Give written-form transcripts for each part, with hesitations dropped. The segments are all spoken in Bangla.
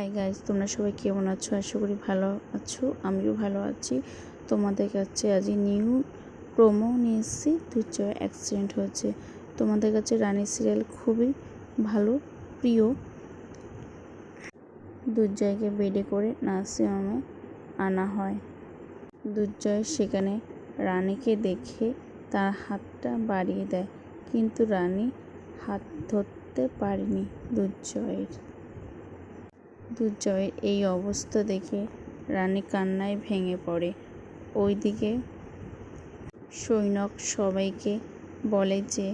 হাই গাইজ, তোমরা সবাই কেমন আছো? আশা করি ভালো আছো। আমিও ভালো আছি। তোমাদের কাছে আজ নিউ প্রোমো নিয়ে এসেছি। দুর্জয় অ্যাক্সিডেন্ট হয়েছে। তোমাদের কাছে রানী সিরিয়াল খুবই ভালো প্রিয়। দুর্জয়কে বেডে করে নার্সিংহোমে আনা হয়। দুর্জয় সেখানে রানীকে দেখে তার হাতটা বাড়িয়ে দেয়, কিন্তু রানী হাত ধরতে পারেনি দুর্জয়ের এই অবস্থা দেখে রানী কান্নায় ভেঙে পড়ে। ওইদিকে সৈনিক সবাইকে বলে যে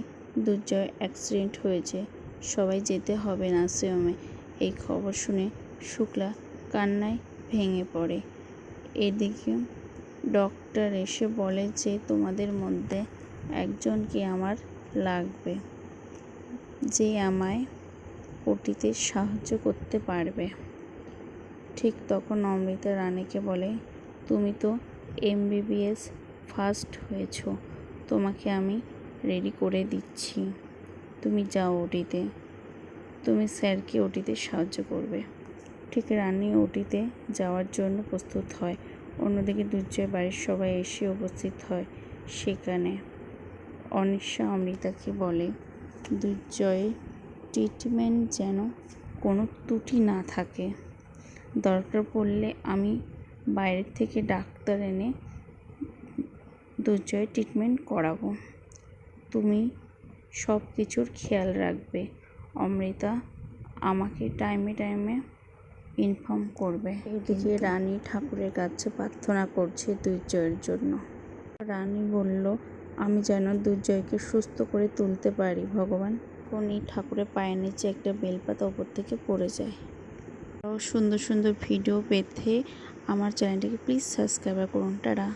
দুর্জয় অ্যাক্সিডেন্ট হয়েছে, সবাই যেতে হবে নার্সিংহোমে। এই খবর শুনে শুক্লা কান্নায় ভেঙে পড়ে। এদিকে ডক্টর এসে বলে যে তোমাদের মধ্যে একজনকে আমার লাগবে, যে আমায় ওটিতে সাহায্য করতে পারবে। ঠিক তখন অমৃতা রানীকে বলে, তুমি তো MBBS ফার্স্ট হয়েছ, তোমাকে আমি রেডি করে দিচ্ছি, তুমি যাও ওটিতে, তুমি স্যারকে ওটিতে সাহায্য করবে। ঠিক রানী ওটিতে যাওয়ার জন্য প্রস্তুত হয়। অন্যদিকে দুর্জয় বাড়ির সবাই এসে উপস্থিত হয়। সেখানে অনিশা অমৃতাকে বলে, দুর্জয়ের ট্রিটমেন্ট যেন কোনো ত্রুটি না থাকে। দরকার পড়লে আমি বাইরে থেকে ডাক্তার এনে দুর্জয়ের ট্রিটমেন্ট করাবো। তুমি সব কিছুর খেয়াল রাখবে। অমৃতা আমাকে টাইমে টাইমে ইনফর্ম করবে। এদিকে রানী ঠাকুরের কাছে প্রার্থনা করছে দুর্জয়ের জন্য। রানী বলল, আমি যেন দুর্জয়কে সুস্থ করে তুলতে পারি ভগবান। তখনই ঠাকুরের পায়ের নিচে একটা বেলপাতা ওপর থেকে পড়ে যায়। আরও সুন্দর সুন্দর ভিডিও পেতে আমার চ্যানেলটিকে প্লিজ সাবস্ক্রাইব করুন। টাটা।